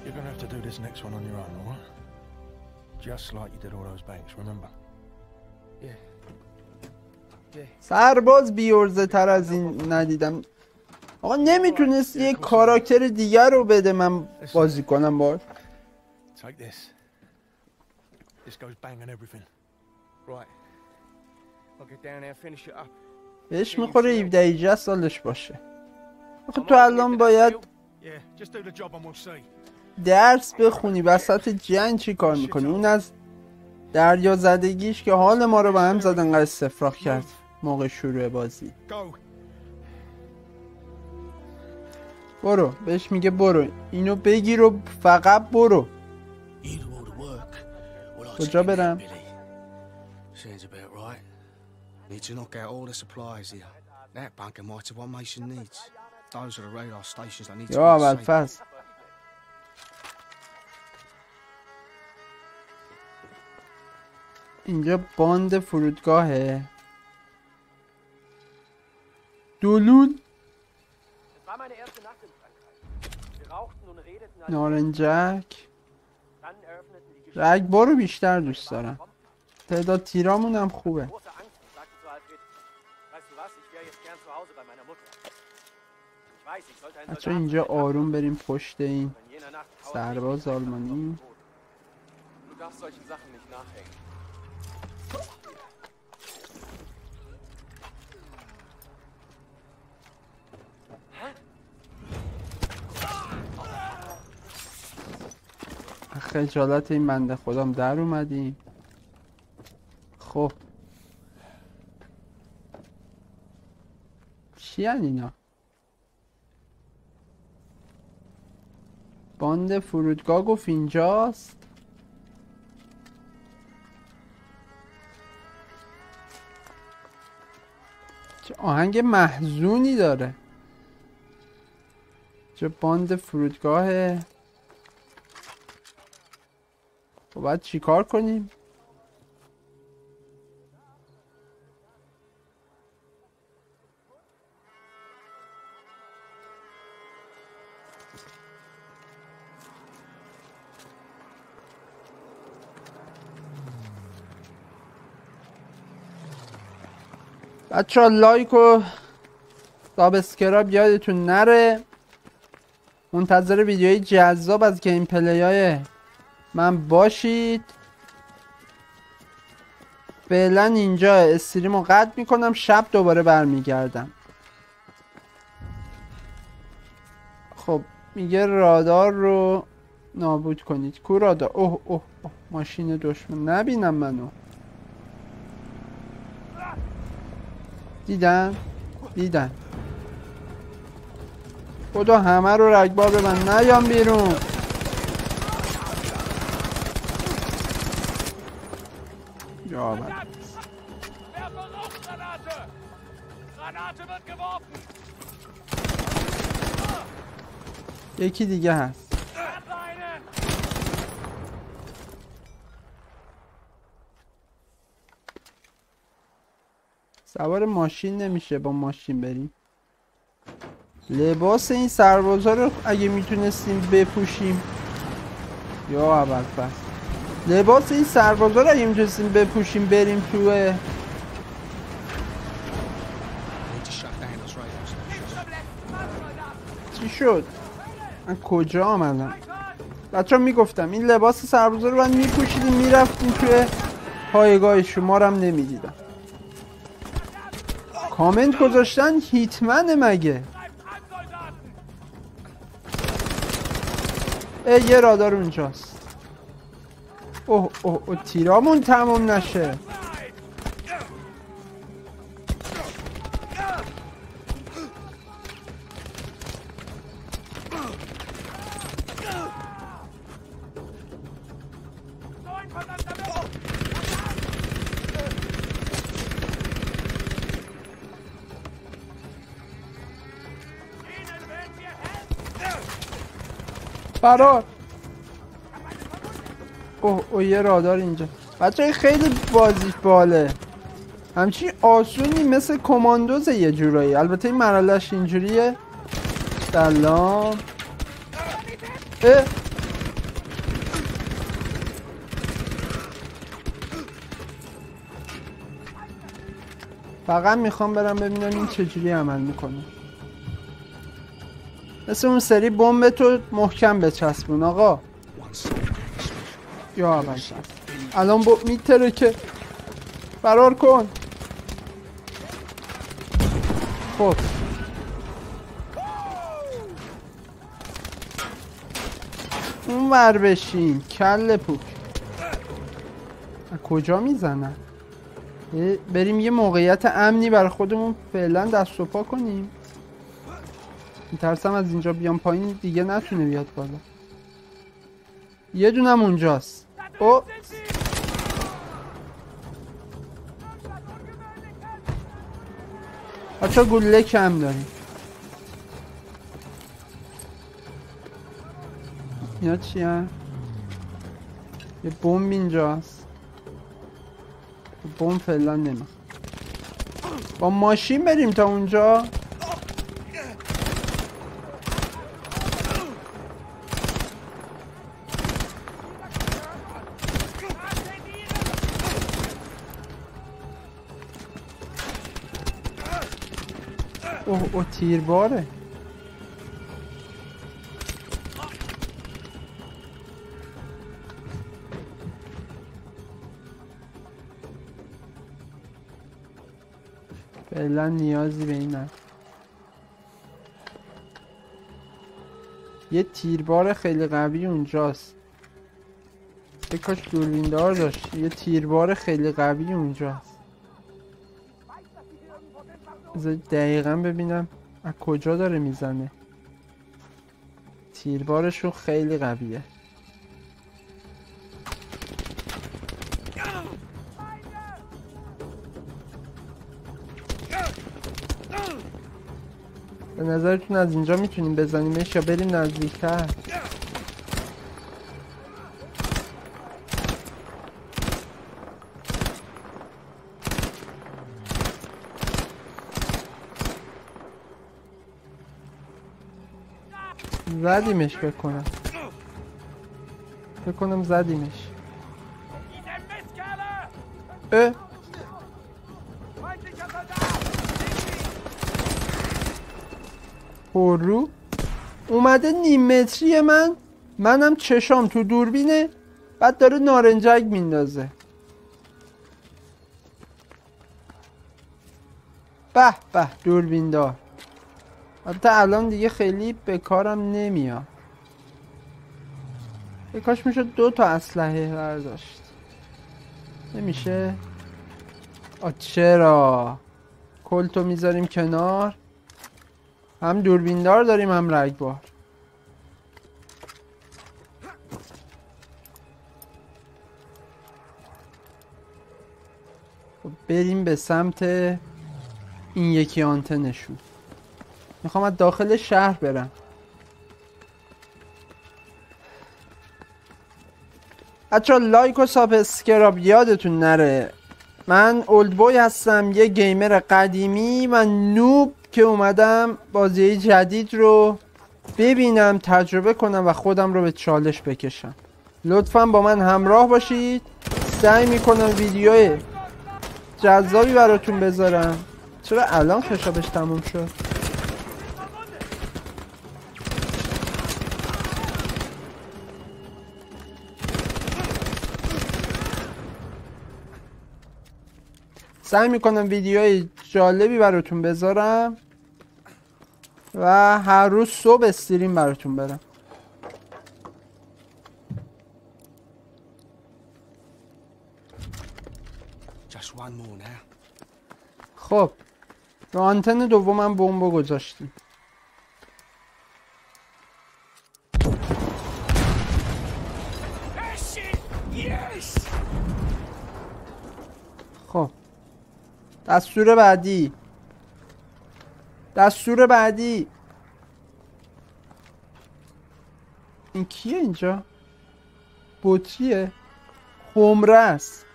You're gonna have to do this next one on your own, all right? Just like you did all those banks, remember? Yeah. سرباز بیورزه تر از این ندیدم. آقا نمیتونست یه کاراکتر دیگر رو بده من بازی کنم باید. Take this. This goes bang and everything. Right. I'll get down there, finish it up. بهش میخوره 17 سالش باشه. آخه تو الان باید Yeah, just do the job and we'll see. درس بخونی وسط جنگ چی کار میکنی؟ اون از دریا زدگیش که حال ما رو به هم زد انقدر استفراغ کرد موقع شروع بازی. Go. برو بهش میگه برو اینو بگیر و فقط برو. کجا برم؟ Sounds about right. Need to knock out all the supplies here. That bunker might have what Mason needs. Those are the radar stations that need to یا be اول saved. فصل اینجا باند فرودگاهه. دولون نارنجک رگبار رو بیشتر دوست دارم. تعداد تیرامون هم خوبه. بچه اینجا آروم بریم پشت این سرباز آلمانی. خجالت این بنده خودم در اومدیم. خب چی هن اینا؟ باند فرودگاه گفت اینجاست. چه آهنگ محزونی داره. چه باند فرودگاهه. خب باید چی کار کنیم؟ بچه ها لایک و سابسکرایب یادتون نره. منتظر ویدیوهای جذاب از گیم پلی های من باشید. فعلا اینجا استریم رو قطع میکنم. شب دوباره برمیگردم. خب میگه رادار رو نابود کنید. کو رادار؟ اوه اوه اوه ماشین دشمن. نبینم منو. دیدن؟ دیدن. خدا همه رو رگبار ببند. نیام بیرون. یا بند. یکی دیگه هست. سوار ماشین نمیشه با ماشین بریم. لباس این سربازا رو اگه میتونستیم بپوشیم. یا اول فصل لباس این سربازا رو اگه میتونستیم بپوشیم بریم توه. چی شد؟ من کجا آمدم؟ بچه ها میگفتم این لباس سربازا رو باید میپوشیدیم میرفتیم توی پایگاه. شما رو هم نمیدیدم. کامنت گذاشتن هیتمنه مگه؟ یه رادار اونجاست. اوه اوه اوه تیرامون تموم نشه. فرار. اوه یه رادار اینجا. بچه خیلی بازیش باله. همچین آسونی مثل کماندوزه یه جورایی. البته این مرحلهش اینجوریه. سلام. فقط میخوام برم ببینم این چجوری عمل میکنه. مثل اون سری بمب تو محکم بچسبون آقا. یا اول الان میتره که فرار کن. خب اون ور بشین کله پوک. کجا میزنن؟ بریم یه موقعیت امنی برای خودمون فعلا دست و پا کنیم. میترسم از اینجا بیام پایین دیگه نتونه بیاد بالا. یه دونم اونجاست. او بچه گله کم داریم. اینا چی هست؟ یه بمب اینجاست. بمب فعلا نمیم. با ماشین بریم تا اونجا. اوه تیرباره. فعلا نیازی به این هست. یه تیربار خیلی قوی اونجاست. یه کاش دوربین دار داشت. یه تیربار خیلی قوی اونجاست. بذار دقیقا ببینم از کجا داره میزنه. تیربارشون خیلی قویه. به نظرتون از اینجا میتونیم بزنیمش یا بریم نزدیکتر؟ زدیمش بکنم. بکنم زدیمش. پررو اومده نیم متری منم چشام تو دوربینه، بعد داره نارنجک میندازه. به به دوربین دار. حتی الان دیگه خیلی به کارم نمیاد. یه کاش میشد 2 تا اسلحه برداشت. نمیشه؟ چرا؟ کلتو میذاریم کنار. هم دوربین دار داریم هم رگبار. بریم به سمت این یکی آنتنشون. میخوام از داخل شهر برم. بچه لایک و سابسکرایب یادتون نره. من اولدبوی هستم، یه گیمر قدیمی و نوب که اومدم بازی جدید رو ببینم، تجربه کنم و خودم رو به چالش بکشم. لطفا با من همراه باشید. سعی میکنم ویدیوی جذابی براتون بذارم. چرا الان خشابش تموم شد؟ سعی میکنم ویدیوهای جالبی براتون بذارم و هر روز صبح استریم براتون برم. خب رو آنتن دومم بمب گذاشتیم. خب دستور بعدی. دستور بعدی. این کیه اینجا؟ بطریه؟ خمره است.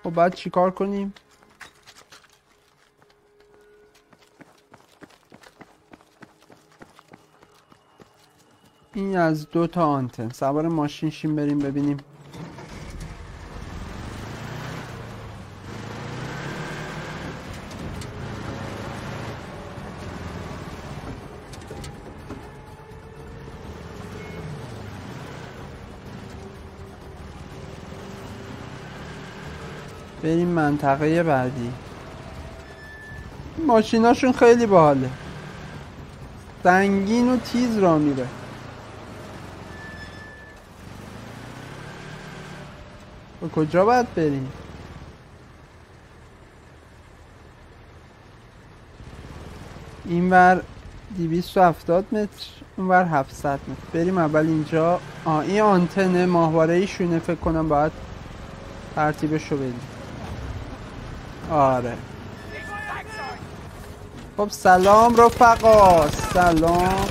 خب باید چیکار کنیم؟ این از 2 تا آنتن. سوار ماشین شیم بریم ببینیم. بریم منطقه بعدی. ماشیناشون خیلی باحاله، سنگین و تیز را میره. به کجا باید بریم؟ اینور 270 متر، اونور 700 متر. بریم اول اینجا. این آنتن ماهواره شونه، فکر کنم باید ترتیبشو بدیم. آره خب سلام رفقا، سلام.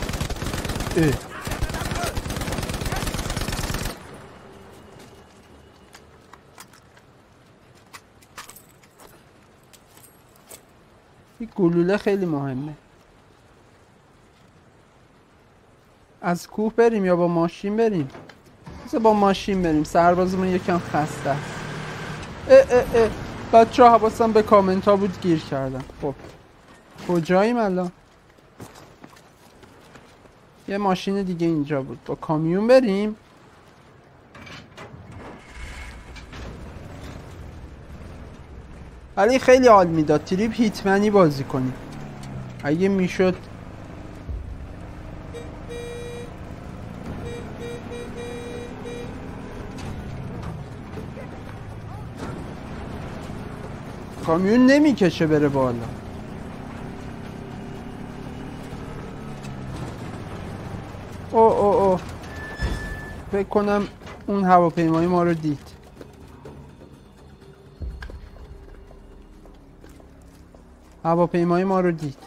این گلوله خیلی مهمه. از کوه بریم یا با ماشین بریم؟ بذار با ماشین بریم، سربازمون یکم خسته است. بچه ها حواسم به کامنت ها بود گیر کردم. خب کجاییم الان؟ یه ماشین دیگه اینجا بود، با کامیون بریم. ولی خیلی حال میداد تریپ هیتمنی بازی کنیم اگه میشد. کامیون نمیکشه بره بالا. او فکر کنم اون هواپیمای ما رو دید. هواپیمای ما رو دید.